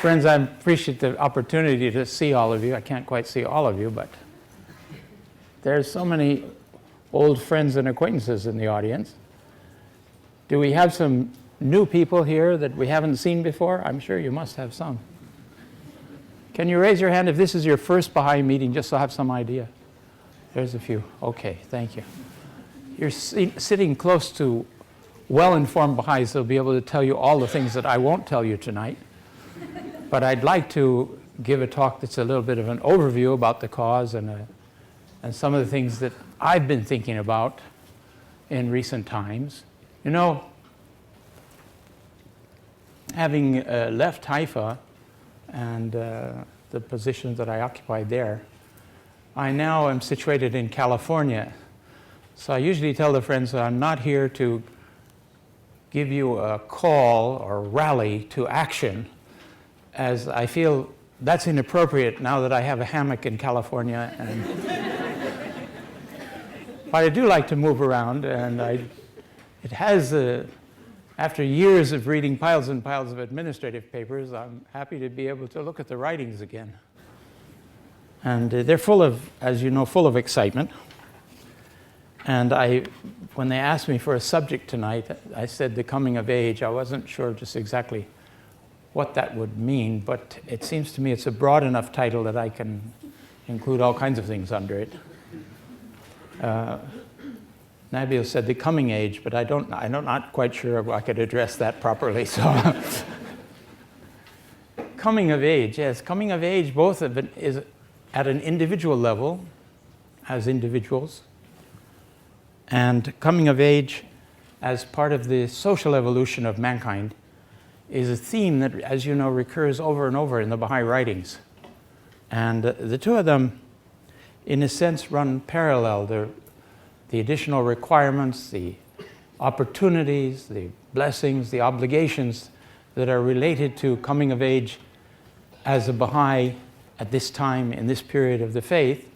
Friends, I appreciate the opportunity to see all of you. I can't quite see all of you, but there's so many old friends and acquaintances in the audience. Do we have some new people here that we haven't seen before? I'm sure you must have some. Can you raise your hand if this is your first Baha'i meeting, just so I have some idea? There's a few. Okay, thank you. You're sitting close to well-informed Baha'is. They'll be able to tell you all the things that I won't tell you tonight. But I'd like to give a talk that's a little bit of an overview about the cause and some of the things that I've been thinking about in recent times. You know, having left Haifa and the positions that I occupied there, I now am situated in California. So I usually tell the friends that I'm not here to give you a call or rally to action, as I feel that's inappropriate now that I have a hammock in California. But I do like to move around, and it has, after years of reading piles and piles of administrative papers, I'm happy to be able to look at the writings again. And they're full of, as you know, full of excitement. And when they asked me for a subject tonight, I said the coming of age. I wasn't sure just exactly what that would mean, but it seems to me it's a broad enough title that I can include all kinds of things under it. Nabil said the coming age, but I'm not quite sure if I could address that properly. So, coming of age, yes, coming of age, both of it is at an individual level, as individuals, and coming of age as part of the social evolution of mankind is a theme that, as you know, recurs over and over in the Baha'i writings. And the two of them, in a sense, run parallel. The additional requirements, the opportunities, the blessings, the obligations that are related to coming of age as a Baha'i at this time, in this period of the faith,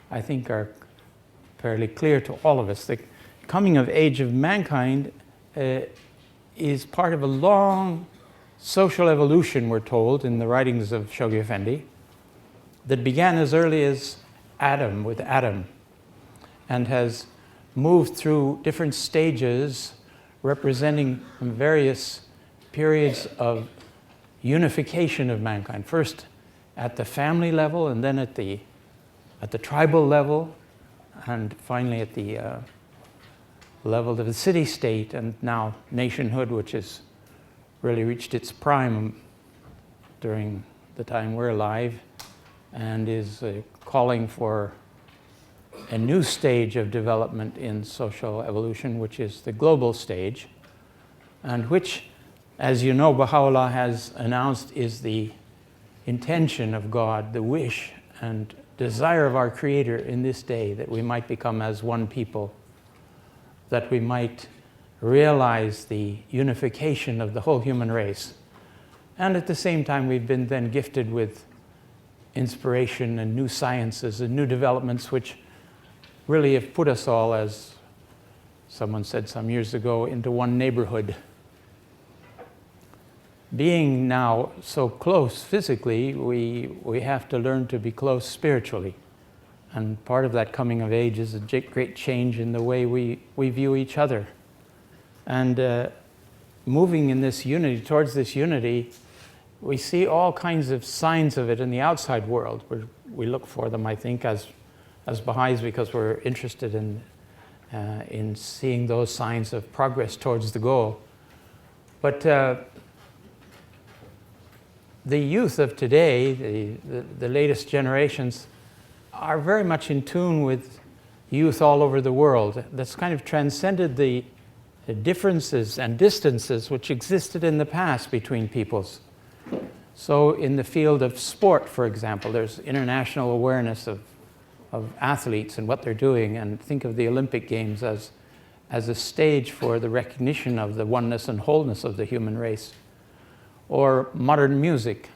I think are fairly clear to all of us. The coming of age of mankind is part of a long social evolution, we're told, in the writings of Shoghi Effendi, that began as early as Adam, with Adam, and has moved through different stages representing various periods of unification of mankind. First at the family level, and then at the tribal level, and finally at the level of the city-state, and now nationhood, which has really reached its prime during the time we're alive, and is calling for a new stage of development in social evolution, which is the global stage, and which, as you know, Baha'u'llah has announced is the intention of God, the wish and desire of our Creator in this day, that we might become as one people, that we might realize the unification of the whole human race. And at the same time, we've been then gifted with inspiration and new sciences and new developments which really have put us all, as someone said some years ago, into one neighborhood. Being now so close physically, we have to learn to be close spiritually. And part of that coming of age is a great change in the way we view each other. And moving in this unity, towards this unity, we see all kinds of signs of it in the outside world. We look for them, I think, as Baha'is, because we're interested in seeing those signs of progress towards the goal. But the youth of today, the latest generations, are very much in tune with youth all over the world. That's kind of transcended the differences and distances which existed in the past between peoples. So in the field of sport, for example, there's international awareness of athletes and what they're doing, and think of the Olympic Games as a stage for the recognition of the oneness and wholeness of the human race. Or modern music.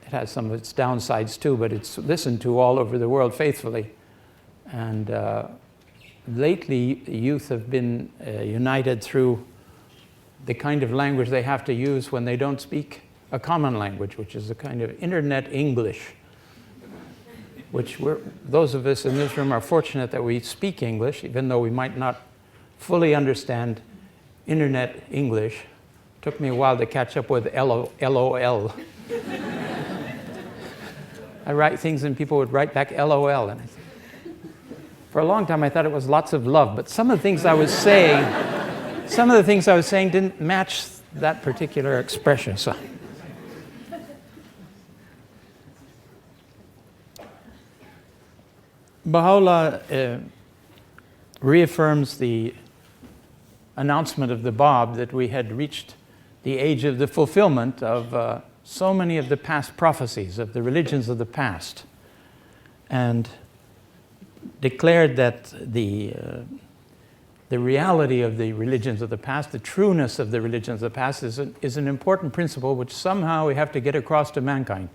It has some of its downsides too, but it's listened to all over the world faithfully. And lately, youth have been united through the kind of language they have to use when they don't speak a common language, which is a kind of internet English, which those of us in this room are fortunate that we speak English, even though we might not fully understand internet English. Took me a while to catch up with LOL. I write things and people would write back LOL. And for a long time I thought it was lots of love, but some of the things I was saying didn't match that particular expression. So. Baha'u'llah reaffirms the announcement of the Bab that we had reached the age of the fulfillment of so many of the past prophecies of the religions of the past, and declared that the reality of the religions of the past, the trueness of the religions of the past is an important principle which somehow we have to get across to mankind.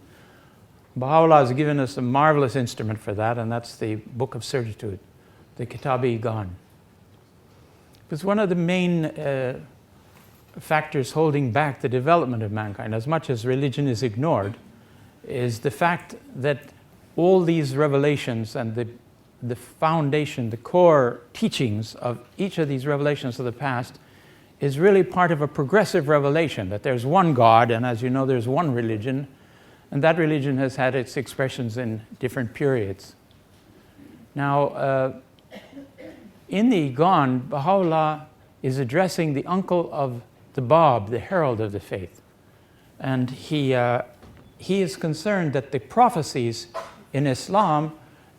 Baha'u'llah has given us a marvelous instrument for that, and that's the Book of Certitude, the Kitab-i-Gan. It's one of the main factors holding back the development of mankind, as much as religion is ignored, is the fact that all these revelations and the foundation, the core teachings of each of these revelations of the past is really part of a progressive revelation, that there's one God, and as you know, there's one religion, and that religion has had its expressions in different periods. Now, in the Gan, Baha'u'llah is addressing the uncle of the Bab, the herald of the faith. And he is concerned that the prophecies in Islam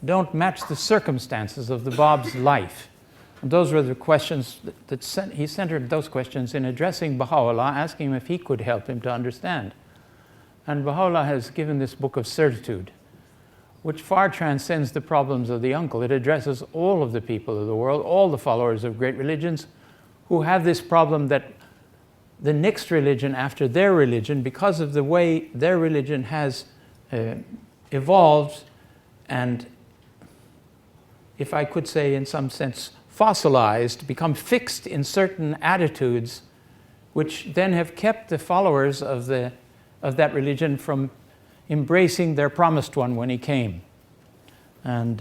don't match the circumstances of the Bab's life. And those were the questions he centered those questions in addressing Baha'u'llah, asking him if he could help him to understand. And Baha'u'llah has given this Book of Certitude, which far transcends the problems of the uncle. It addresses all of the people of the world, all the followers of great religions, who have this problem that the next religion after their religion, because of the way their religion has evolved and, if I could say in some sense, fossilized, become fixed in certain attitudes, which then have kept the followers of that religion from embracing their promised one when he came. And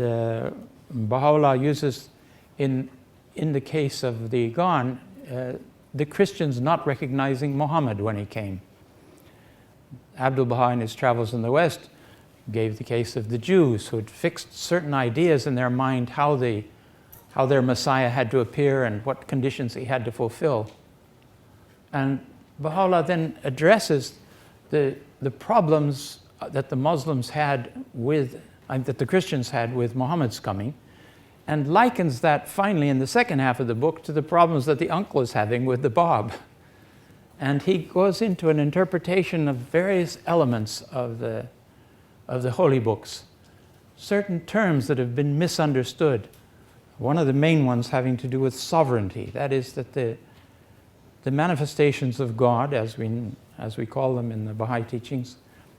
Baha'u'llah uses, in the case of the Gan, the Christians not recognizing Muhammad when he came. Abdul-Baha in his travels in the West gave the case of the Jews who had fixed certain ideas in their mind how their Messiah had to appear and what conditions he had to fulfill. And Baha'u'llah then addresses the problems that the Muslims had that the Christians had with Muhammad's coming, and likens that finally in the second half of the book to the problems that the uncle is having with the Bab. And he goes into an interpretation of various elements of the holy books, certain terms that have been misunderstood. One of the main ones having to do with sovereignty. That is, that the manifestations of God, as we call them in the Baha'i teachings,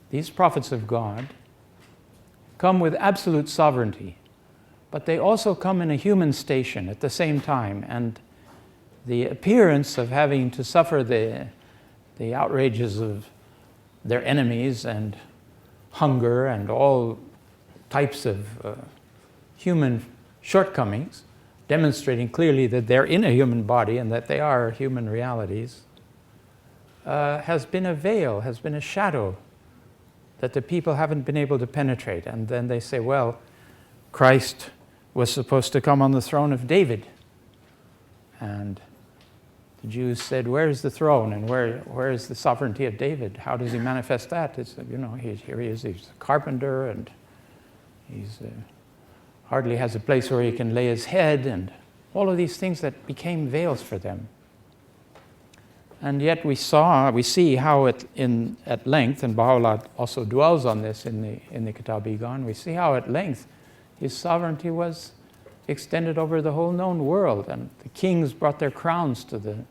these prophets of God come with absolute sovereignty, but they also come in a human station at the same time, and the appearance of having to suffer the outrages of their enemies and hunger and all types of human shortcomings, demonstrating clearly that they're in a human body and that they are human realities, has been a veil, has been a shadow that the people haven't been able to penetrate. And then they say, well, Christ was supposed to come on the throne of David. And the Jews said, where is the throne and where is the sovereignty of David? How does he manifest that? It's, here he is, he's a carpenter, and he's hardly has a place where he can lay his head, and all of these things that became veils for them. And yet we see how at length, and Baha'u'llah also dwells on this in the Kitab-i-Gan, we see how at length his sovereignty was extended over the whole known world, and the kings brought their crowns to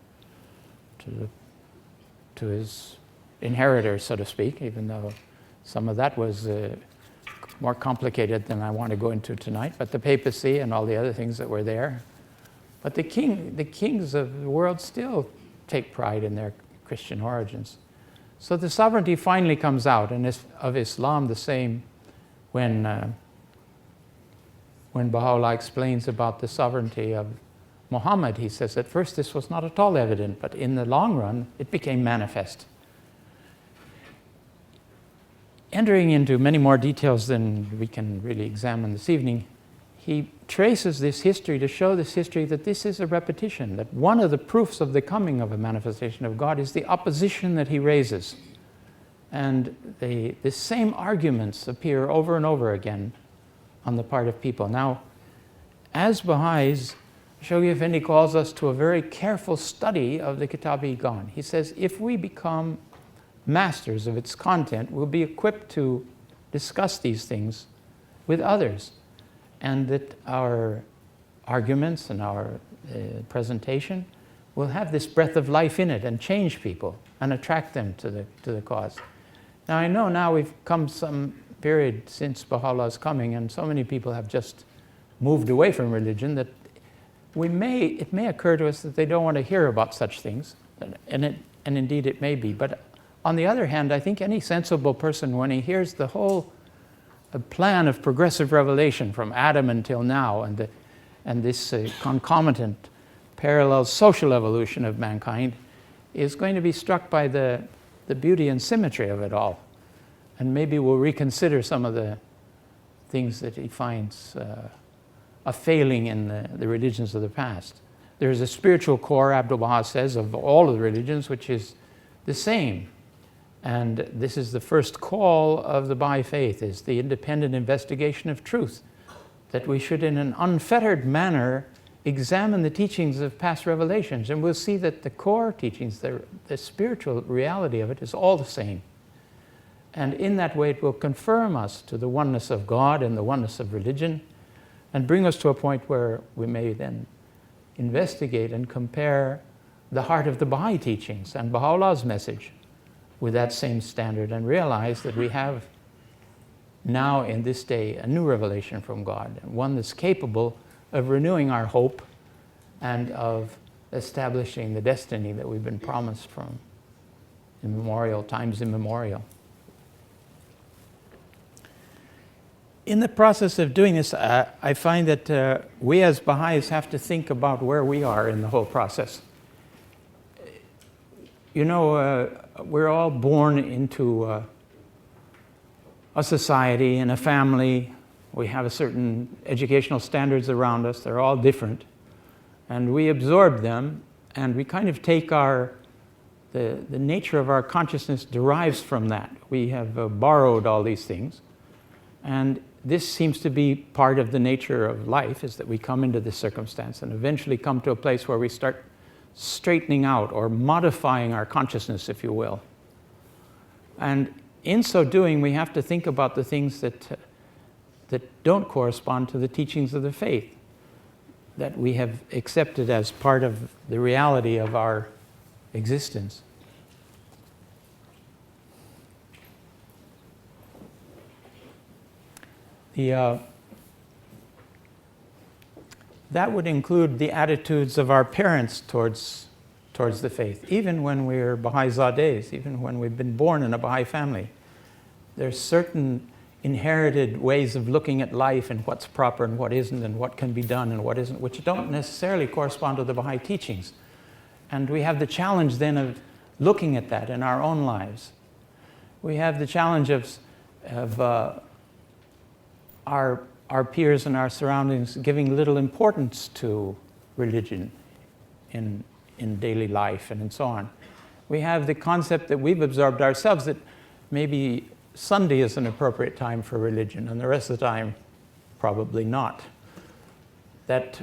his inheritors, so to speak, even though some of that was more complicated than I want to go into tonight, but the papacy and all the other things that were there. But the kings of the world still take pride in their Christian origins. So the sovereignty finally comes out, and is of Islam the same when Baha'u'llah explains about the sovereignty of Muhammad. He says, at first this was not at all evident, but in the long run it became manifest. Entering into many more details than we can really examine this evening, he traces this history to show this history that this is a repetition, that one of the proofs of the coming of a manifestation of God is the opposition that he raises. And the same arguments appear over and over again on the part of people. Now, as Baha'is, Shoghi Effendi calls us to a very careful study of the Kitab-i-Iqan. He says, if we become masters of its content, we'll be equipped to discuss these things with others, and that our arguments and our presentation will have this breath of life in it and change people and attract them to the cause. Now, I know now we've come some period since Baha'u'llah's coming, and so many people have just moved away from religion that it may occur to us that they don't want to hear about such things, and indeed it may be. But on the other hand, I think any sensible person, when he hears the whole plan of progressive revelation from Adam until now, and this concomitant parallel social evolution of mankind, is going to be struck by the beauty and symmetry of it all. And maybe we'll reconsider some of the things that he finds a failing in the religions of the past. There's a spiritual core, Abdu'l-Baha says, of all of the religions, which is the same. And this is the first call of the Baha'i faith, is the independent investigation of truth, that we should in an unfettered manner examine the teachings of past revelations, and we'll see that the core teachings, the spiritual reality of it, is all the same. And in that way it will confirm us to the oneness of God and the oneness of religion, and bring us to a point where we may then investigate and compare the heart of the Baha'i teachings and Baha'u'llah's message with that same standard, and realize that we have now in this day a new revelation from God, one that's capable of renewing our hope and of establishing the destiny that we've been promised from times immemorial. In the process of doing this, I find that we as Baha'is have to think about where we are in the whole process. You know, we're all born into a society and a family. We have a certain educational standards around us. They're all different. And we absorb them, and we kind of take the nature of our consciousness derives from that. We have borrowed all these things. And this seems to be part of the nature of life, is that we come into this circumstance and eventually come to a place where we start straightening out or modifying our consciousness, if you will. And in so doing, we have to think about the things that don't correspond to the teachings of the faith, that we have accepted as part of the reality of our existence. That would include the attitudes of our parents towards the faith, even when we're Baha'i Zadehs, even when we've been born in a Baha'i family. There's certain inherited ways of looking at life and what's proper and what isn't, and what can be done and what isn't, which don't necessarily correspond to the Baha'i teachings. And we have the challenge then of looking at that in our own lives. We have the challenge of our peers and our surroundings giving little importance to religion in daily life and so on. We have the concept that we've absorbed ourselves that maybe Sunday is an appropriate time for religion, and the rest of the time, probably not. That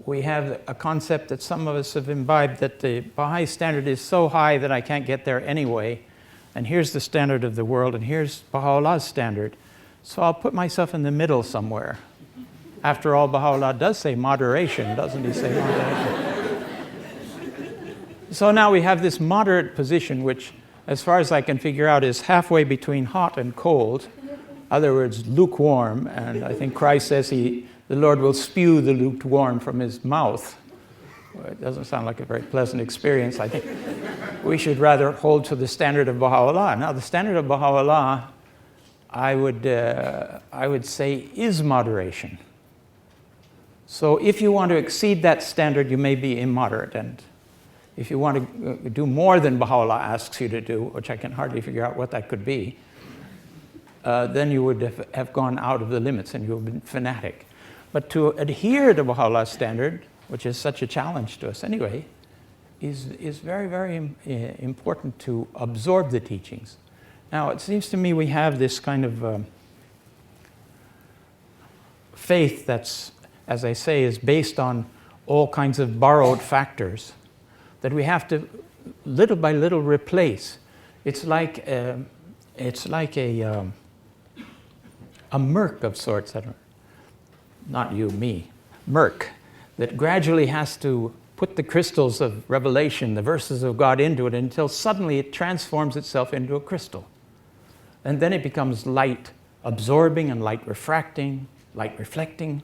we have a concept that some of us have imbibed, that the Baha'i standard is so high that I can't get there anyway, and here's the standard of the world, and here's Baha'u'llah's standard. So I'll put myself in the middle somewhere. After all, Baha'u'llah does say moderation, doesn't he say moderation? So now we have this moderate position, which, as far as I can figure out, is halfway between hot and cold. In other words, lukewarm. And I think Christ says the Lord will spew the lukewarm from his mouth. Well, it doesn't sound like a very pleasant experience. I think we should rather hold to the standard of Baha'u'llah. Now, the standard of Baha'u'llah, I would say, is moderation. So if you want to exceed that standard, you may be immoderate. And if you want to do more than Baha'u'llah asks you to do, which I can hardly figure out what that could be, then you would have gone out of the limits and you would have been fanatic. But to adhere to Baha'u'llah's standard, which is such a challenge to us anyway, is very, very important to absorb the teachings. Now, it seems to me we have this kind of faith that's, as I say, is based on all kinds of borrowed factors that we have to, little by little, replace. It's like a murk of sorts. Not you, me. Murk, that gradually has to put the crystals of revelation, the verses of God into it, until suddenly it transforms itself into a crystal. And then it becomes light absorbing and light refracting, light reflecting.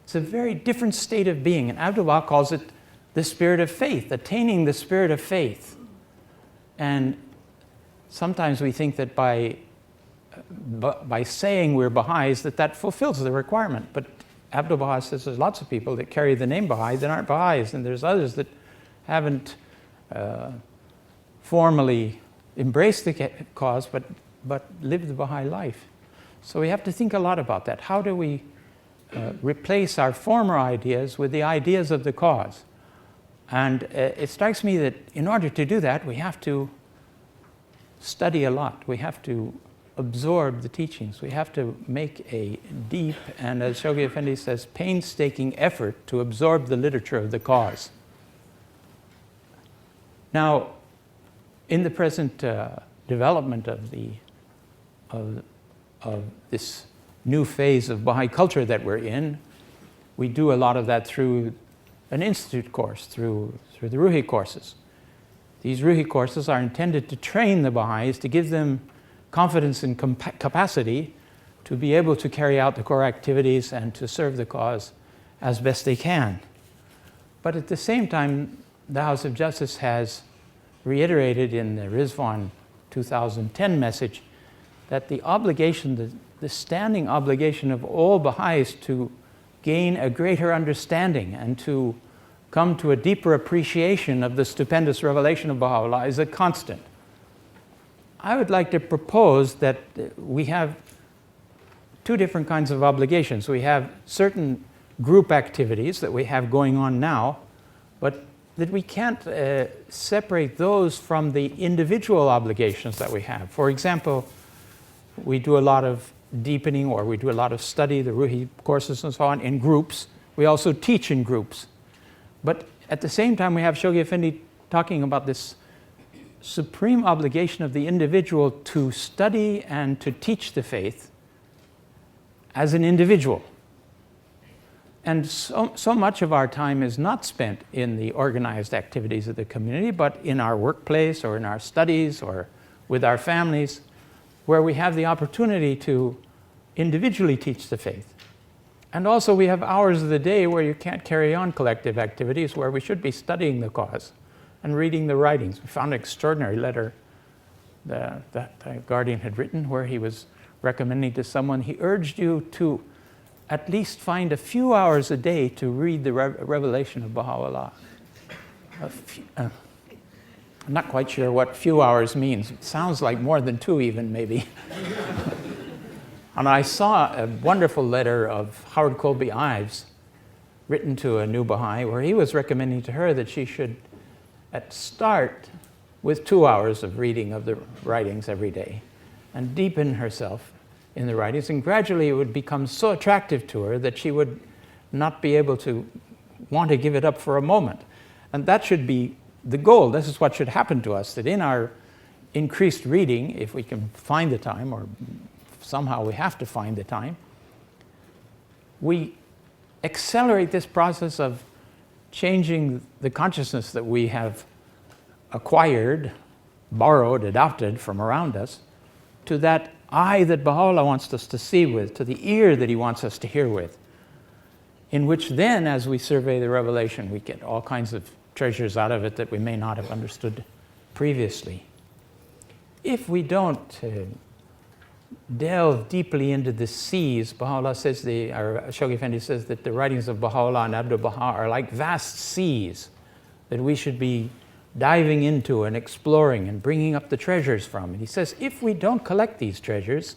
It's a very different state of being, and Abdu'l-Baha calls it the spirit of faith, attaining the spirit of faith. And sometimes we think that by saying we're Baha'is, that fulfills the requirement. But Abdu'l-Baha says there's lots of people that carry the name Baha'i that aren't Baha'is, and there's others that haven't formally embraced the cause, but live the Baha'i life. So we have to think a lot about that. How do we replace our former ideas with the ideas of the cause? And it strikes me that in order to do that, we have to study a lot. We have to absorb the teachings. We have to make a deep, and as Shoghi Effendi says, painstaking effort to absorb the literature of the cause. Now, in the present development of this new phase of Baha'i culture that we're in, we do a lot of that through an institute course, through the Ruhi courses. These Ruhi courses are intended to train the Baha'is, to give them confidence and capacity to be able to carry out the core activities and to serve the cause as best they can. But at the same time, the House of Justice has reiterated in the Rizwan 2010 message that the obligation, the standing obligation of all Baha'is to gain a greater understanding and to come to a deeper appreciation of the stupendous revelation of Baha'u'llah is a constant. I would like to propose that we have two different kinds of obligations. We have certain group activities that we have going on now, but that we can't separate those from the individual obligations that we have. For example, we do a lot of deepening, or we do a lot of study, the Ruhi courses and so on, in groups. We also teach in groups. But at the same time, we have Shoghi Effendi talking about this supreme obligation of the individual to study and to teach the faith as an individual. And so much of our time is not spent in the organized activities of the community, but in our workplace or in our studies or with our families, where we have the opportunity to individually teach the faith. And also we have hours of the day where you can't carry on collective activities, where we should be studying the cause and reading the writings. We found an extraordinary letter that the Guardian had written, where he was recommending to someone, he urged you to at least find a few hours a day to read the revelation of Baha'u'llah. I'm not quite sure what few hours means. It sounds like more than two even, maybe. And I saw a wonderful letter of Howard Colby Ives written to a new Baha'i, where he was recommending to her that she should start with 2 hours of reading of the writings every day and deepen herself in the writings, and gradually it would become so attractive to her that she would not be able to want to give it up for a moment. And that should be the goal. This is what should happen to us, that in our increased reading, if we can find the time, or somehow we have to find the time, we accelerate this process of changing the consciousness that we have acquired, borrowed, adopted from around us, to that eye that Baha'u'llah wants us to see with, to the ear that he wants us to hear with. in which then, as we survey the revelation, we get all kinds of treasures out of it that we may not have understood previously. If we don't delve deeply into the seas, Baha'u'llah says, or Shoghi Effendi says that the writings of Baha'u'llah and Abdul Baha are like vast seas that we should be diving into and exploring and bringing up the treasures from. And he says, if we don't collect these treasures,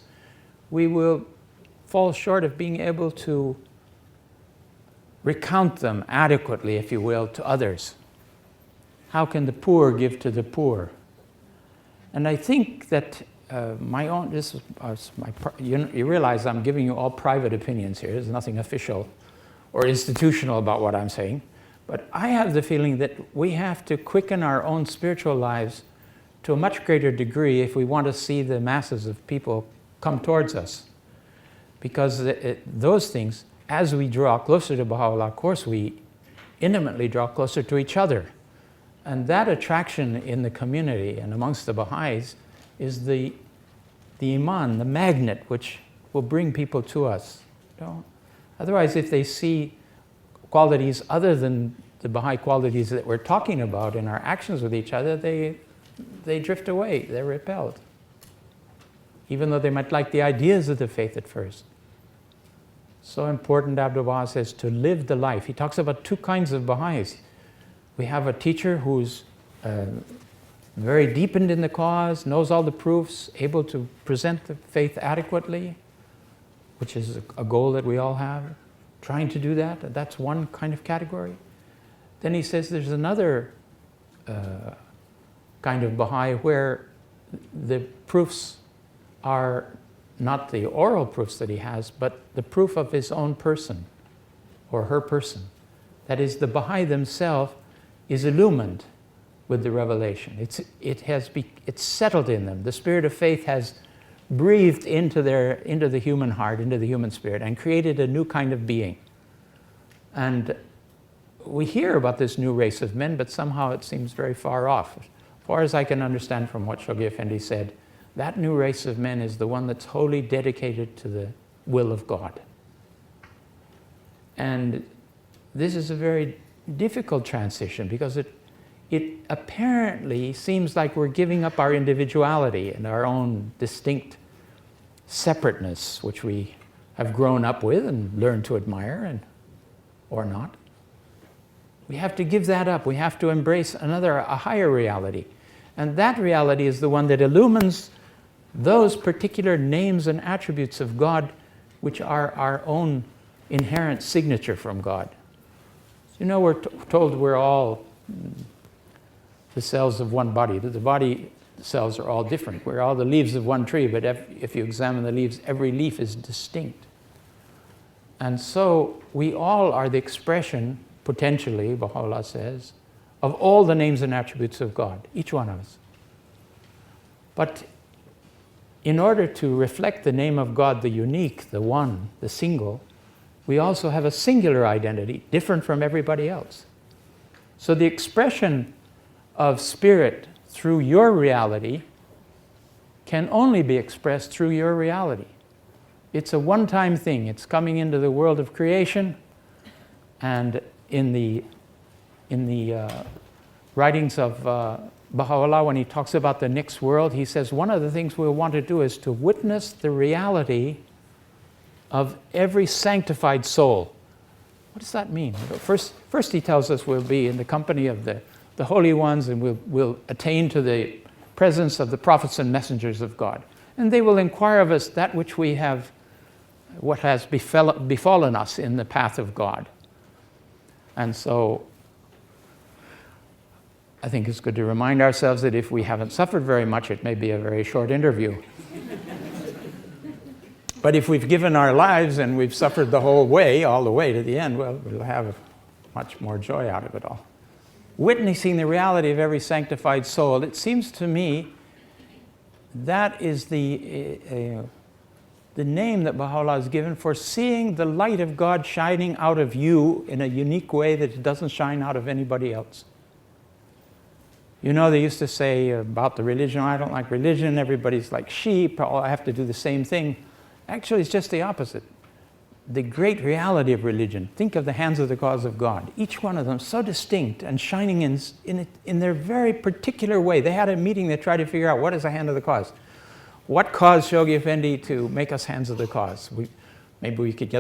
we will fall short of being able to recount them adequately, if you will, to others. How can the poor give to the poor? And I think that you realize I'm giving you all private opinions here. There's nothing official or institutional about what I'm saying. But I have the feeling that we have to quicken our own spiritual lives to a much greater degree if we want to see the masses of people come towards us. Because those things, as we draw closer to Baha'u'llah, of course, we intimately draw closer to each other. And that attraction in the community and amongst the Baha'is is the iman, the magnet, which will bring people to us. You know? Otherwise, if they see qualities other than the Baha'i qualities that we're talking about in our actions with each other, they drift away, they're repelled. Even though they might like the ideas of the faith at first. So important, Abdul Baha says, to live the life. He talks about two kinds of Baha'is. We have a teacher who's very deepened in the cause, knows all the proofs, able to present the faith adequately, which is a goal that we all have. Trying to do that, that's one kind of category. Then he says there's another kind of Baha'i where the proofs are not the oral proofs that he has, but the proof of his own person or her person. That is, the Baha'i themselves is illumined with the revelation. It's settled in them. The spirit of faith has breathed into the human heart, into the human spirit, and created a new kind of being. And we hear about this new race of men, but somehow it seems very far off. As far as I can understand from what Shoghi Effendi said, that new race of men is the one that's wholly dedicated to the will of God. And this is a very difficult transition because it apparently seems like we're giving up our individuality and our own distinct separateness, which we have grown up with and learned to admire, or not. We have to give that up. We have to embrace a higher reality. And that reality is the one that illumines those particular names and attributes of God which are our own inherent signature from God. You know, we're told we're all the cells of one body, that the body cells are all different. We're all the leaves of one tree, but if you examine the leaves, every leaf is distinct. And so we all are the expression, potentially, Baha'u'llah says, of all the names and attributes of God, each one of us. But in order to reflect the name of God, the unique, the one, the single, we also have a singular identity, different from everybody else. So the expression of spirit through your reality can only be expressed through your reality. It's a one-time thing. It's coming into the world of creation, and in the writings of Baha'u'llah, when he talks about the next world, he says one of the things we'll want to do is to witness the reality of every sanctified soul. What does that mean? First he tells us we'll be in the company of the holy ones, and we'll attain to the presence of the prophets and messengers of God. And they will inquire of us that which we have, what has befallen us in the path of God. And so I think it's good to remind ourselves that if we haven't suffered very much, it may be a very short interview. But if we've given our lives and we've suffered the whole way, all the way to the end, well, we'll have much more joy out of it all. Witnessing the reality of every sanctified soul, it seems to me that is the name that Baha'u'llah has given for seeing the light of God shining out of you in a unique way that it doesn't shine out of anybody else. You know, they used to say about the religion, I don't like religion, everybody's like sheep, I have to do the same thing. Actually, it's just the opposite. the great reality of religion. Think of the hands of the cause of God. Each one of them so distinct and shining in their very particular way. They had a meeting that tried to figure out what is the hand of the cause. What caused Shoghi Effendi to make us hands of the cause? Maybe we could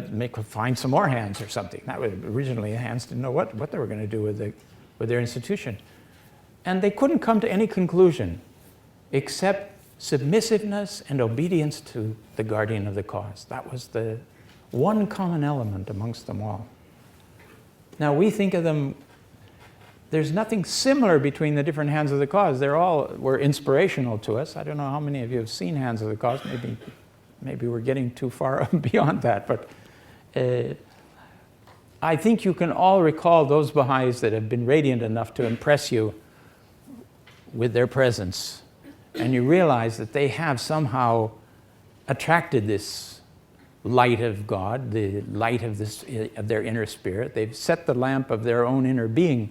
find some more hands or something. That was originally the hands didn't know what they were going to do with their institution. And they couldn't come to any conclusion except submissiveness and obedience to the guardian of the cause. That was the one common element amongst them all. Now we think of them, there's nothing similar between the different hands of the cause. They all were inspirational to us. I don't know how many of you have seen Hands of the Cause. Maybe we're getting too far beyond that, but I think you can all recall those Baha'is that have been radiant enough to impress you with their presence. And you realize that they have somehow attracted this light of God, the light of their inner spirit. They've set the lamp of their own inner being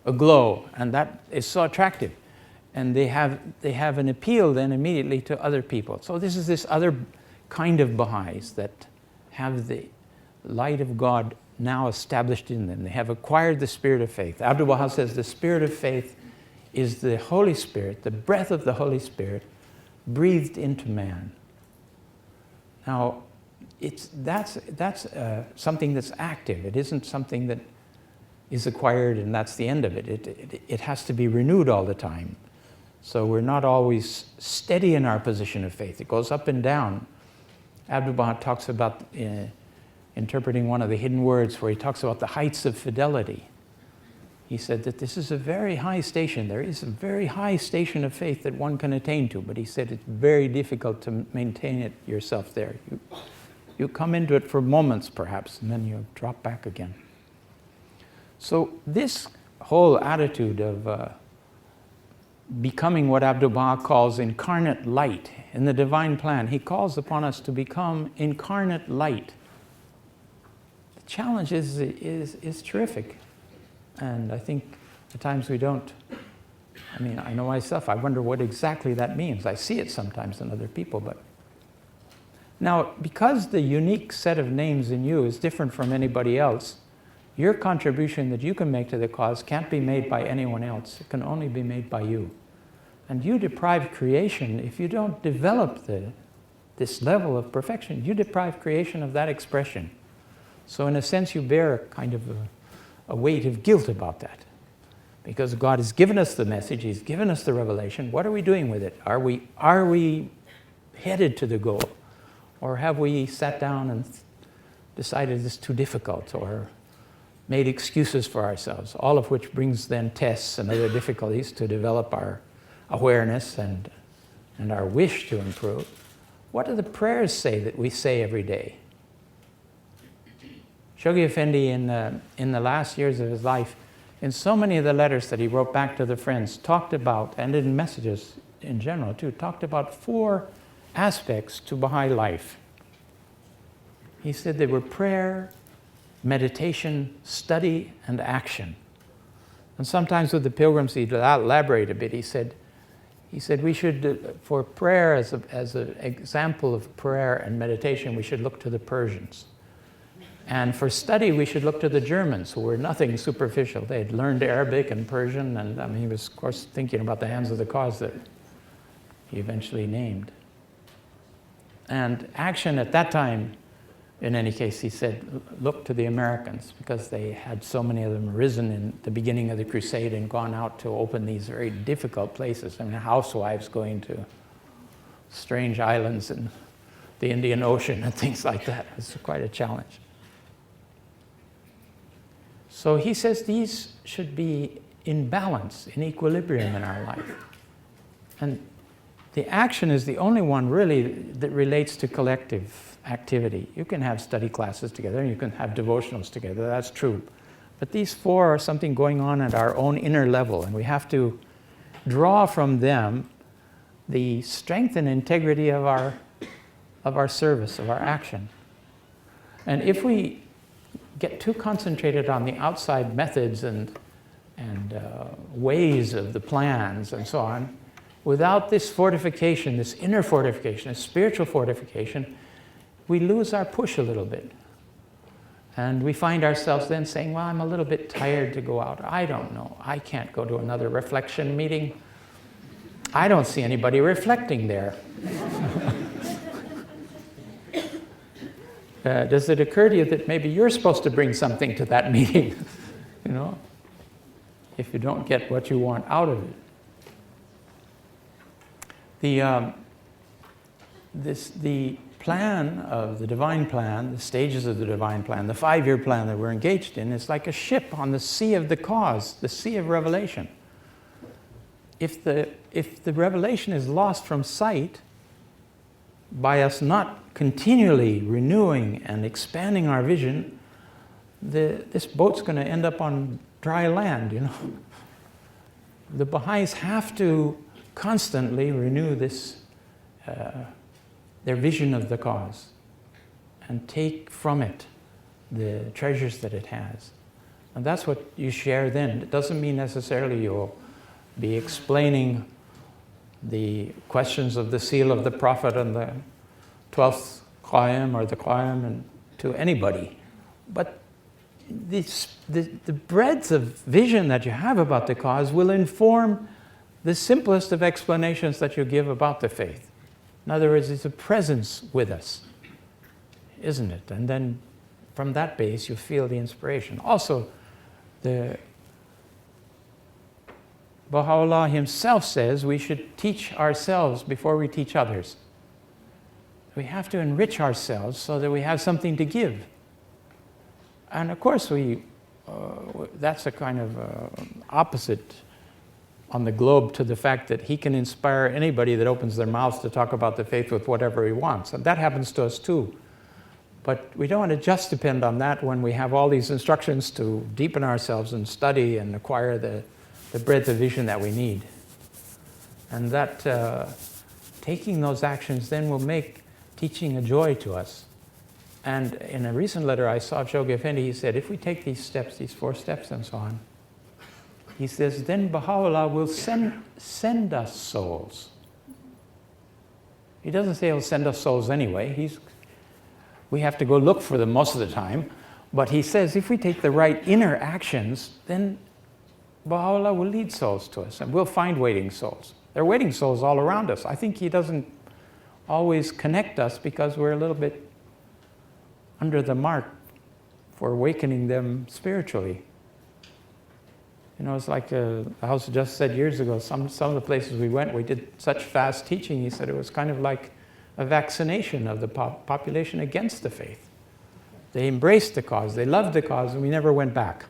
aglow, and that is so attractive. And they have an appeal then immediately to other people. So this is this other kind of Baha'is that have the light of God now established in them. They have acquired the spirit of faith. Abdul Baha says the spirit of faith is the Holy Spirit, the breath of the Holy Spirit breathed into man. Now, that's something that's active. It isn't something that is acquired and that's the end of it. It has to be renewed all the time. So we're not always steady in our position of faith. It goes up and down. Abdul Baha talks about interpreting one of the hidden words where he talks about the heights of fidelity. He said that this is a very high station. There is a very high station of faith that one can attain to, but he said it's very difficult to maintain it yourself there. You come into it for moments perhaps, and then you drop back again. So this whole attitude of becoming what Abdul Baha calls incarnate light in the divine plan, he calls upon us to become incarnate light. The challenge is terrific. And I think at times we don't. I mean, I know myself, I wonder what exactly that means. I see it sometimes in other people, but. Now, because the unique set of names in you is different from anybody else, your contribution that you can make to the cause can't be made by anyone else. It can only be made by you. And you deprive creation, if you don't develop this level of perfection, you deprive creation of that expression. So in a sense, you bear a kind of a weight of guilt about that. Because God has given us the message, He's given us the revelation. What are we doing with it? Are we headed to the goal? Or have we sat down and decided it's too difficult, or made excuses for ourselves, all of which brings then tests and other difficulties to develop our awareness and our wish to improve? What do the prayers say that we say every day? Shoghi Effendi, in the last years of his life, in so many of the letters that he wrote back to the friends, talked about, and in messages in general too, talked about 4 aspects to Baha'i life. He said they were prayer, meditation, study, and action. And sometimes with the pilgrims he'd elaborate a bit. He said we should, for prayer as an example of prayer and meditation, we should look to the Persians. And for study, we should look to the Germans, who were nothing superficial. They had learned Arabic and Persian, and I mean, he was, of course, thinking about the hands of the cause that he eventually named. And action at that time, in any case, he said, look to the Americans, because they had so many of them risen in the beginning of the crusade and gone out to open these very difficult places. I mean, housewives going to strange islands in the Indian Ocean and things like that. It's quite a challenge. So he says these should be in balance, in equilibrium in our life. And the action is the only one really that relates to collective activity. You can have study classes together, and you can have devotionals together, that's true. But these 4 are something going on at our own inner level, and we have to draw from them the strength and integrity of our service, of our action. And if we get too concentrated on the outside methods and ways of the plans and so on, without this fortification, this inner fortification, this spiritual fortification, we lose our push a little bit. And we find ourselves then saying, well, I'm a little bit tired to go out. I don't know. I can't go to another reflection meeting. I don't see anybody reflecting there. Does it occur to you that maybe you're supposed to bring something to that meeting? You know, if you don't get what you want out of it. The plan of the divine plan, the stages of the divine plan, the 5-year plan that we're engaged in is like a ship on the sea of the cause, the sea of revelation. If the revelation is lost from sight by us not continually renewing and expanding our vision, this boat's going to end up on dry land, you know. The Baha'is have to constantly renew this their vision of the cause and take from it the treasures that it has. And that's what you share then. It doesn't mean necessarily you'll be explaining the questions of the seal of the Prophet and the 12th Qiyam or the Qiyam and to anybody. But the breadth of vision that you have about the cause will inform the simplest of explanations that you give about the faith. In other words, it's a presence with us, isn't it? And then from that base, you feel the inspiration. Also, the Baha'u'llah himself says we should teach ourselves before we teach others. We have to enrich ourselves so that we have something to give. And of course, that's a kind of opposite on the globe to the fact that he can inspire anybody that opens their mouths to talk about the faith with whatever he wants. And that happens to us too. But we don't want to just depend on that when we have all these instructions to deepen ourselves and study and acquire the breadth of vision that we need. And that taking those actions then will make teaching a joy to us. And in a recent letter I saw of Shoghi Effendi, he said, if we take these steps, these 4 steps and so on, he says, then Baha'u'llah will send us souls. He doesn't say he'll send us souls anyway. We have to go look for them most of the time. But he says if we take the right inner actions, then Baha'u'llah will lead souls to us and we'll find waiting souls. There are waiting souls all around us. I think he doesn't always connect us because we're a little bit under the mark for awakening them spiritually. You know, it's like the House just said years ago, some of the places we went, we did such fast teaching, he said it was kind of like a vaccination of the population against the faith. They embraced the cause, they loved the cause, and we never went back.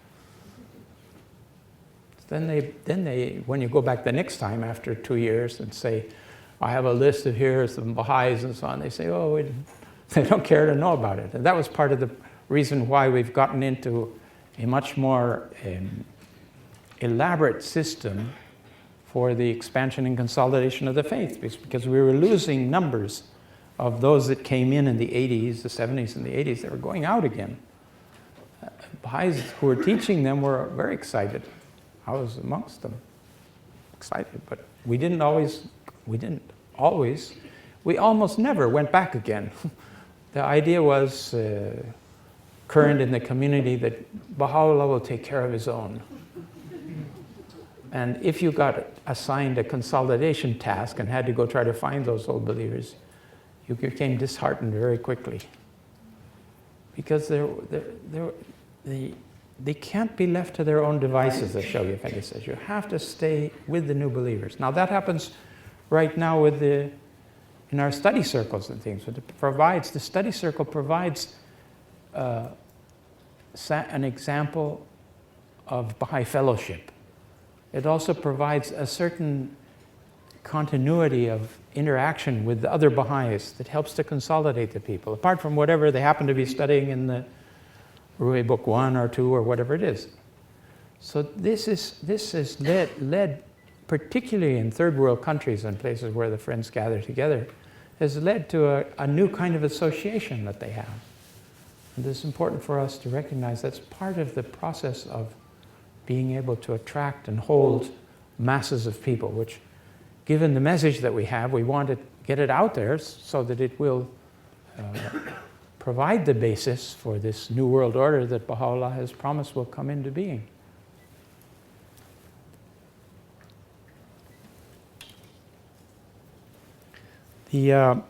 Then they, when you go back the next time after 2 years and say, I have a list of here, some Baha'is and so on, they say, oh, they don't care to know about it. And that was part of the reason why we've gotten into a much more elaborate system for the expansion and consolidation of the faith, because we were losing numbers of those that came in the 80s, the 70s and the 80s. They were going out again. Baha'is who were teaching them were very excited. I was amongst them, excited, but we almost never went back again. The idea was current in the community that Baha'u'llah will take care of his own. And if you got assigned a consolidation task and had to go try to find those old believers, you became disheartened very quickly. Because they can't be left to their own devices, as Shoghi Effendi says. You have to stay with the new believers. Now that happens right now in our study circles and things. The study circle provides an example of Baha'i fellowship. It also provides a certain continuity of interaction with the other Baha'is that helps to consolidate the people, apart from whatever they happen to be studying in the Ruhi Book 1 or 2 or whatever it is. So this is led, particularly in third world countries and places where the friends gather together, has led to a new kind of association that they have. And it's important for us to recognize that's part of the process of being able to attract and hold masses of people, which, given the message that we have, we want to get it out there so that it will provide the basis for this new world order that Baha'u'llah has promised will come into being. There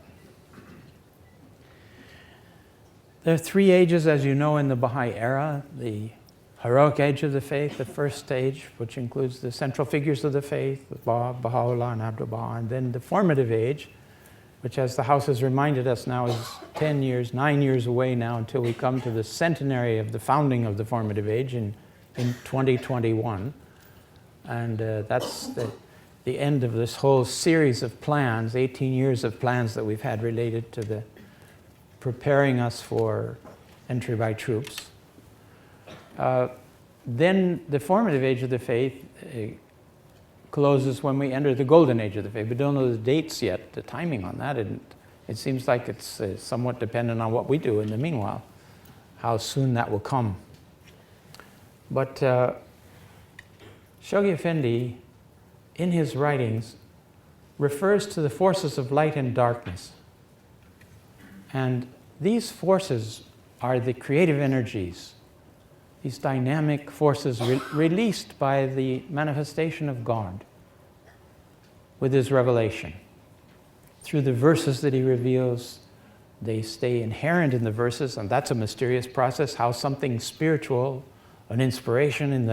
are three ages, as you know, in the Baha'i era. The heroic age of the faith, the first stage, which includes the central figures of the faith, Baha'u'llah and Abdu'l-Baha, and then the formative age, which, as the House has reminded us now, is 9 years away now until we come to the centenary of the founding of the formative age in 2021. And that's the end of this whole series of plans, 18 years of plans that we've had related to the preparing us for entry by troops. Then the formative age of the faith closes when we enter the golden age of the faith. We don't know the dates yet, the timing on that. And it seems like it's somewhat dependent on what we do in the meanwhile, how soon that will come. But Shoghi Effendi, in his writings, refers to the forces of light and darkness. And these forces are the creative energies, these dynamic forces released by the manifestation of God with his revelation. Through the verses that he reveals, they stay inherent in the verses, and that's a mysterious process, how something spiritual, an inspiration in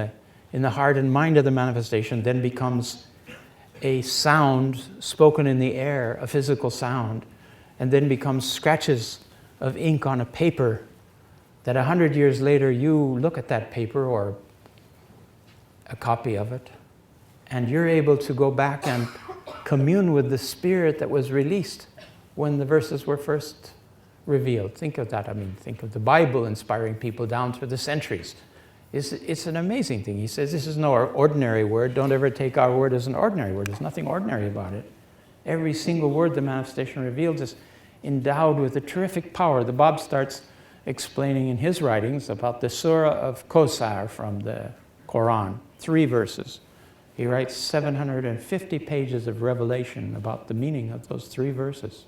the heart and mind of the manifestation, then becomes a sound spoken in the air, a physical sound, and then becomes scratches of ink on a paper that 100 years later you look at that paper or a copy of it, and you're able to go back and commune with the spirit that was released when the verses were first revealed. Think of that. I mean, think of the Bible inspiring people down through the centuries. It's an amazing thing. He says this is no ordinary word. Don't ever take our word as an ordinary word. There's nothing ordinary about it. Every single word the manifestation reveals is endowed with a terrific power. The Bab starts explaining in his writings about the Surah of Kosar from the Quran, 3 verses. He writes 750 pages of revelation about the meaning of those 3 verses.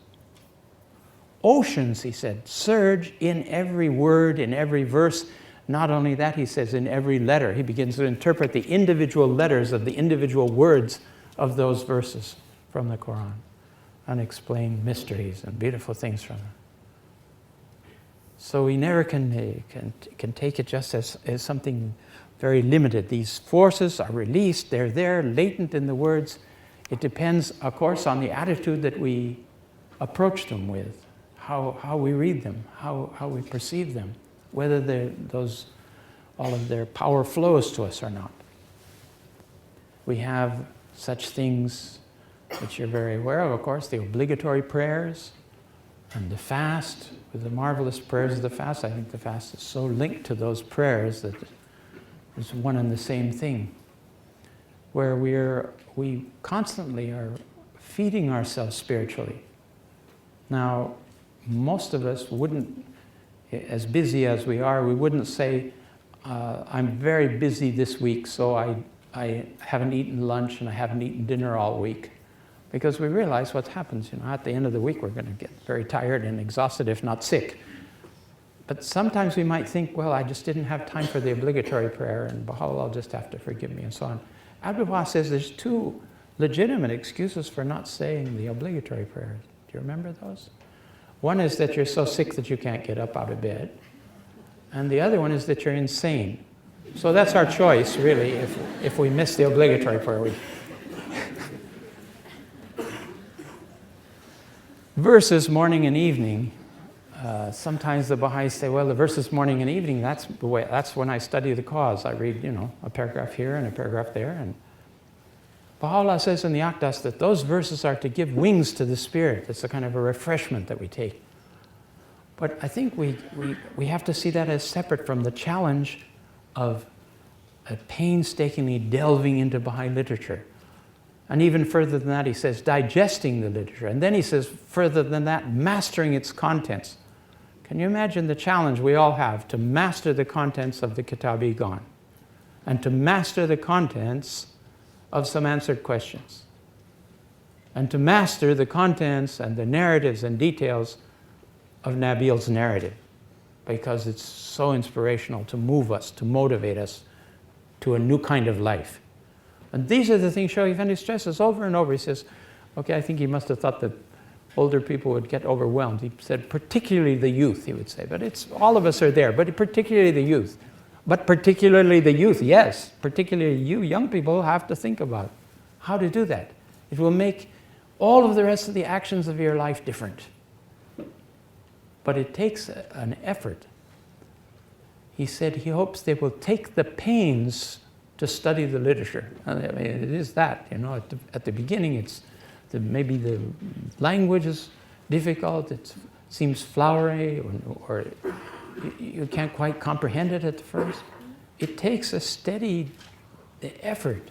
Oceans, he said, surge in every word, in every verse. Not only that, he says, in every letter. He begins to interpret the individual letters of the individual words of those verses from the Quran and explain mysteries and beautiful things from them. So we never can take it just as something very limited. These forces are released, they're there, latent in the words. It depends, of course, on the attitude that we approach them with, how we read them, how we perceive them, whether all of their power flows to us or not. We have such things which you're very aware of course, the obligatory prayers and the fast, with the marvelous prayers of the fast. I think the fast is so linked to those prayers that it's one and the same thing, where we constantly are feeding ourselves spiritually. Now, most of us wouldn't, as busy as we are, we wouldn't say, I'm very busy this week, so I haven't eaten lunch and I haven't eaten dinner all week. Because we realize what happens, at the end of the week we're going to get very tired and exhausted, if not sick. But sometimes we might think, well, I just didn't have time for the obligatory prayer, and Baha'u'llah will just have to forgive me, and so on. Abdu'l-Baha says there's 2 legitimate excuses for not saying the obligatory prayers. Do you remember those? One is that you're so sick that you can't get up out of bed. And the other one is that you're insane. So that's our choice, really, if we miss the obligatory prayer. Verses morning and evening. Sometimes the Baha'is say, well, the verses morning and evening, that's when I study the cause. I read, a paragraph here and a paragraph there. And Baha'u'llah says in the Aqdas that those verses are to give wings to the spirit. It's a kind of a refreshment that we take. But I think we have to see that as separate from the challenge of painstakingly delving into Baha'i literature. And even further than that, he says, digesting the literature. And then he says, further than that, mastering its contents. Can you imagine the challenge we all have to master the contents of the Kitab-i-Gan and to master the contents of some answered questions and to master the contents and the narratives and details of Nabil's narrative? because it's so inspirational to move us, to motivate us to a new kind of life. And these are the things Shoghi Effendi stresses over and over. He says, okay, I think he must have thought that older people would get overwhelmed. He said, particularly the youth, he would say. But it's all of us are there, but particularly the youth. But particularly the youth, yes. Particularly you young people have to think about how to do that. It will make all of the rest of the actions of your life different. But it takes an effort. He said he hopes they will take the pains to study the literature. I mean, it is that, at the beginning it's maybe the language is difficult, it seems flowery, or you can't quite comprehend it at first. It takes a steady effort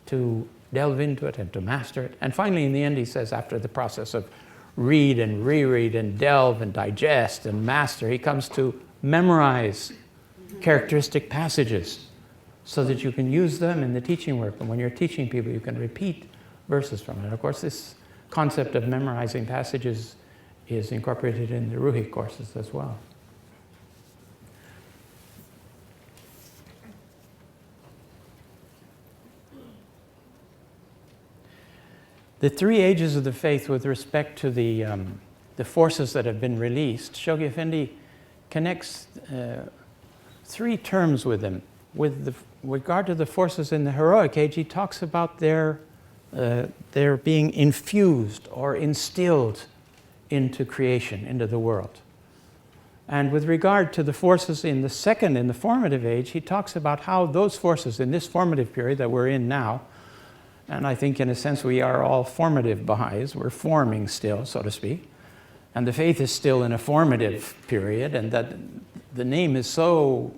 to delve into it and to master it. And finally, in the end, he says, after the process of read and reread and delve and digest and master, he comes to memorize characteristic passages so that you can use them in the teaching work. And when you're teaching people, you can repeat verses from it. Of course, this concept of memorizing passages is incorporated in the Ruhi courses as well. The three ages of the faith with respect to the forces that have been released, Shoghi Effendi connects three terms with them. With regard to the forces in the heroic age, he talks about their being infused or instilled into creation, into the world. And with regard to the forces in the formative age, he talks about how those forces in this formative period that we're in now, and I think in a sense we are all formative Baha'is, we're forming still, so to speak, and the faith is still in a formative period, and that the name is so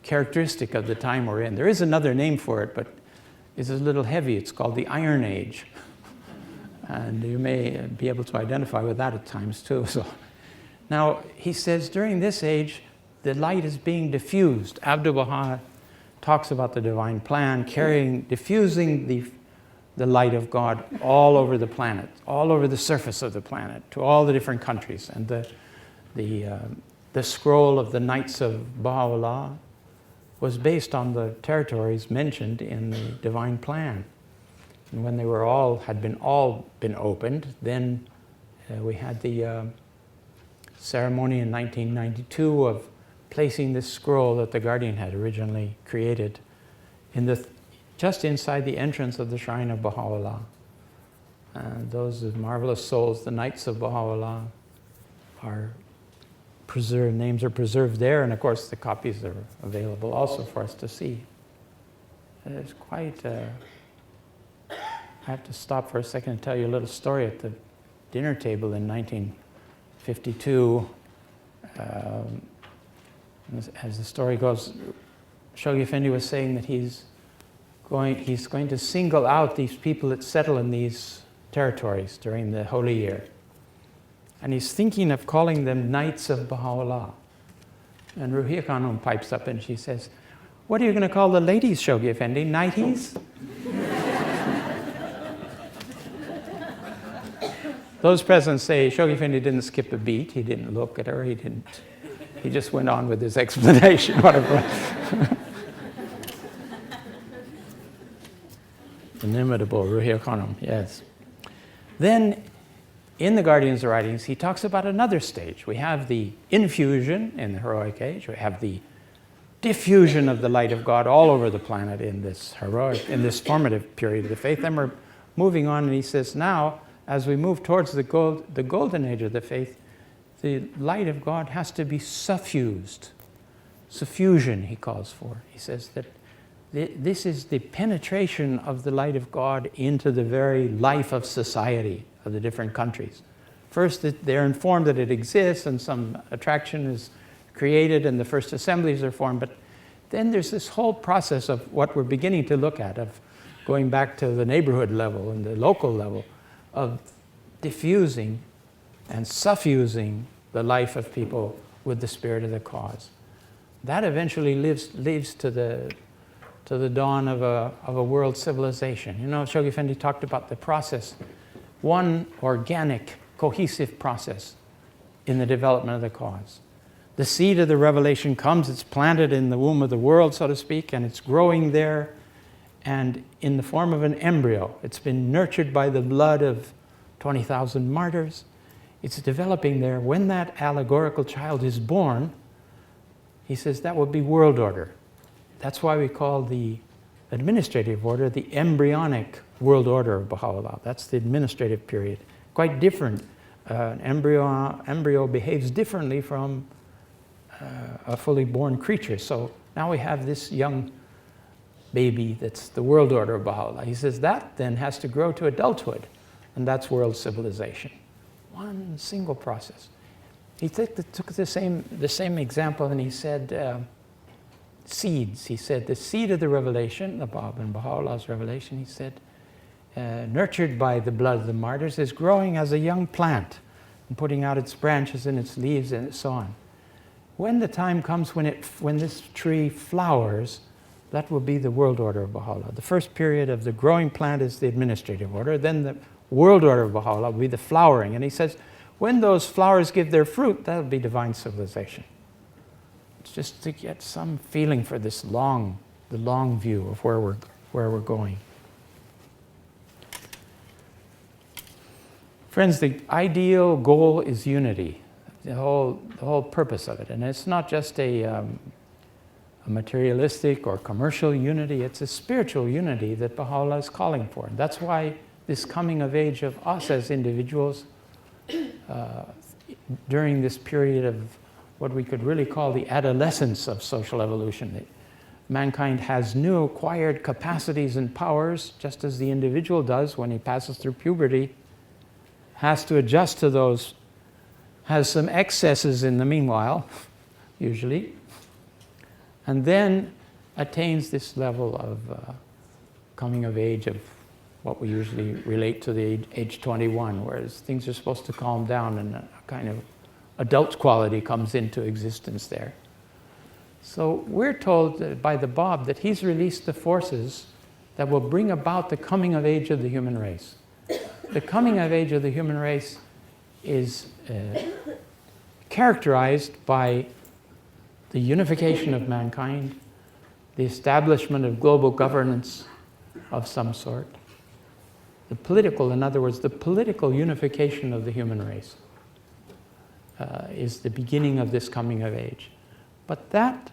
characteristic of the time we're in. There is another name for it, but it's a little heavy. It's called the Iron Age. And you may be able to identify with that at times too. So now he says during this age, the light is being diffused. Abdu'l-Baha talks about the divine plan, diffusing the light of God all over the planet, all over the surface of the planet, to all the different countries. And the scroll of the Knights of Baha'u'llah was based on the territories mentioned in the divine plan. And when they were had all been opened, then we had the ceremony in 1992 of placing this scroll that the Guardian had originally created just inside the entrance of the shrine of Baha'u'llah. Those marvelous souls, the Knights of Baha'u'llah, are preserved, names are preserved there, and of course the copies are available also for us to see. It's quite, I have to stop for a second and tell you a little story. At the dinner table in 1952, as the story goes, Shoghi Effendi was saying that he's going to single out these people that settle in these territories during the Holy Year. And he's thinking of calling them Knights of Baha'u'llah. And Ruhiya Khanum pipes up and she says, "What are you going to call the ladies, Shoghi Effendi? Knighties?" Those present say Shoghi Effendi didn't skip a beat. He didn't look at her. He just went on with his explanation. Inimitable Ruhiya Khanum, yes. Then, in the Guardian's writings, he talks about another stage. We have the infusion in the heroic age. We have the diffusion of the light of God all over the planet in this formative period of the faith. Then we're moving on, and he says, now, as we move towards the golden age of the faith, the light of God has to be suffused. Suffusion, he calls for. He says that this is the penetration of the light of God into the very life of society of the different countries. First, they're informed that it exists and some attraction is created and the first assemblies are formed, but then there's this whole process of what we're beginning to look at, of going back to the neighborhood level and the local level, of diffusing and suffusing the life of people with the spirit of the cause. That eventually leads to the dawn of a world civilization. You know, Shoghi Effendi talked about the process, one organic, cohesive process in the development of the cause. The seed of the revelation comes, it's planted in the womb of the world, so to speak, and it's growing there, and in the form of an embryo. It's been nurtured by the blood of 20,000 martyrs. It's developing there. When that allegorical child is born, he says that will be world order. That's why we call the administrative order the embryonic world order of Baha'u'llah. That's the administrative period. Quite different. An embryo behaves differently from a fully born creature. So now we have this young baby that's the world order of Baha'u'llah. He says that then has to grow to adulthood, and that's world civilization. One single process. He took the same example, and he said seeds. He said the seed of the revelation, the Bab and Baha'u'llah's revelation, he said, nurtured by the blood of the martyrs, is growing as a young plant and putting out its branches and its leaves and so on. When the time comes when this tree flowers, that will be the world order of Baha'u'llah. The first period of the growing plant is the administrative order. Then the world order of Baha'u'llah will be the flowering. And he says, when those flowers give their fruit, that will be divine civilization. It's just to get some feeling for this the long view of where we're going. Friends, the ideal goal is unity. The whole purpose of it. And it's not just a materialistic or commercial unity, it's a spiritual unity that Baha'u'llah is calling for. And that's why this coming of age of us as individuals during this period of what we could really call the adolescence of social evolution. Mankind has new acquired capacities and powers, just as the individual does when he passes through puberty, has to adjust to those, has some excesses in the meanwhile, usually, and then attains this level of coming of age of what we usually relate to the age 21, whereas things are supposed to calm down and a kind of adult quality comes into existence there. So we're told by the Bab that he's released the forces that will bring about the coming of age of the human race. The coming of age of the human race is characterized by the unification of mankind, the establishment of global governance of some sort, the political, in other words, the political unification of the human race is the beginning of this coming of age. But that,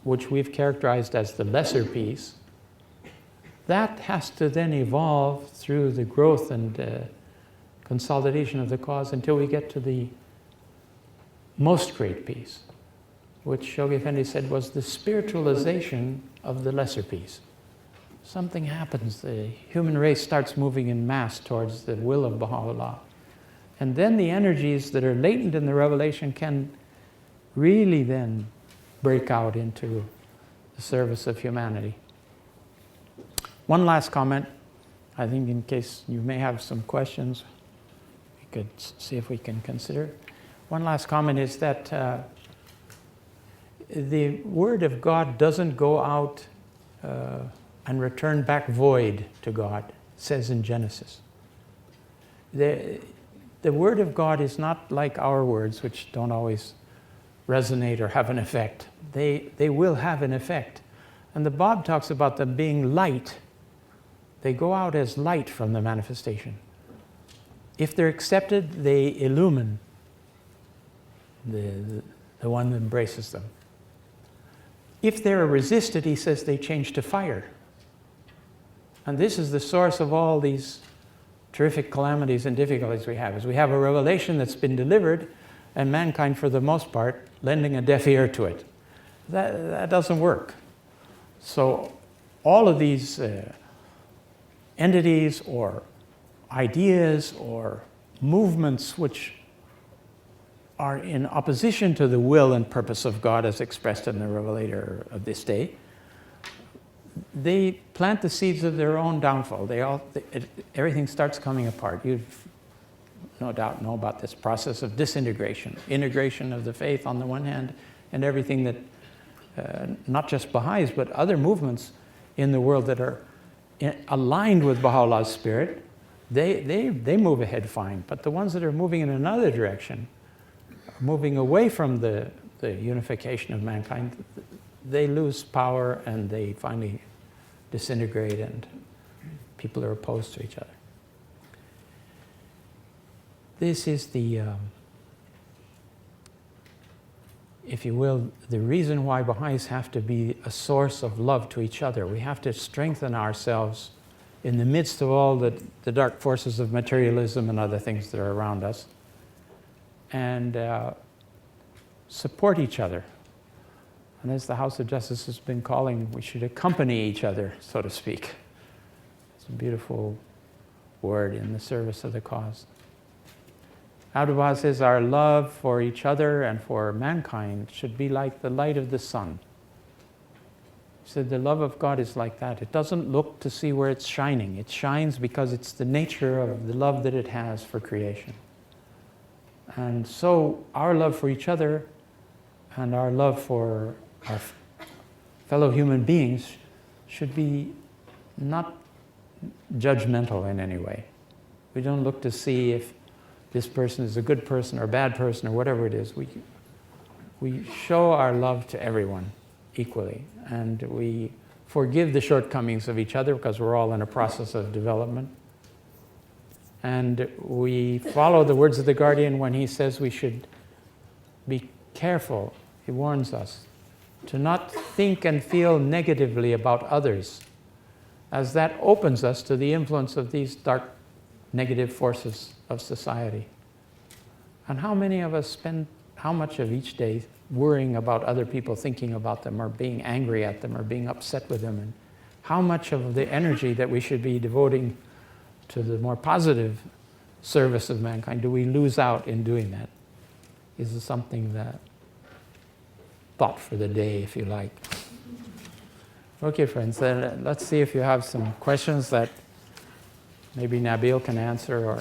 which we've characterized as the lesser peace, that has to then evolve through the growth and consolidation of the cause until we get to the most great peace, which Shoghi Effendi said was the spiritualization of the lesser peace. Something happens, the human race starts moving in mass towards the will of Baha'u'llah. And then the energies that are latent in the revelation can really then break out into the service of humanity. One last comment, I think in case you may have some questions, we could see if we can consider. One last comment is that the Word of God doesn't go out and return back void to God, it says in Genesis. The Word of God is not like our words, which don't always resonate or have an effect. They will have an effect. And the Bab talks about them being light. They go out as light from the manifestation. If they're accepted, they illumine the one that embraces them. If they're resisted, he says they change to fire. And this is the source of all these terrific calamities and difficulties we have, is we have a revelation that's been delivered and mankind, for the most part, lending a deaf ear to it. That doesn't work. So all of these entities or ideas or movements which are in opposition to the will and purpose of God as expressed in the Revelator of this day, they plant the seeds of their own downfall. Everything starts coming apart. You've no doubt know about this process of disintegration, integration of the faith on the one hand, and everything that, not just Baha'is, but other movements in the world that are aligned with Baha'u'llah's spirit, they move ahead fine. But the ones that are moving in another direction, moving away from the unification of mankind, they lose power and they finally disintegrate and people are opposed to each other. This is the, if you will, the reason why Baha'is have to be a source of love to each other. We have to strengthen ourselves in the midst of all the dark forces of materialism and other things that are around us, and support each other. And as the House of Justice has been calling, we should accompany each other, so to speak. It's a beautiful word in the service of the cause. Abdu'l-Baha says our love for each other and for mankind should be like the light of the sun. He said the love of God is like that. It doesn't look to see where it's shining. It shines because it's the nature of the love that it has for creation. And so our love for each other and our love for our fellow human beings should be not judgmental in any way. We don't look to see if this person is a good person or a bad person or whatever it is. We show our love to everyone equally, and we forgive the shortcomings of each other because we're all in a process of development. And we follow the words of the Guardian when he says we should be careful. He warns us to not think and feel negatively about others, as that opens us to the influence of these dark negative forces of society. And how many of us spend how much of each day worrying about other people, thinking about them, or being angry at them, or being upset with them, and how much of the energy that we should be devoting to the more positive service of mankind do we lose out in doing that? Is something that thought for the day, if you like. Okay, friends, then let's see if you have some questions that maybe Nabil can answer or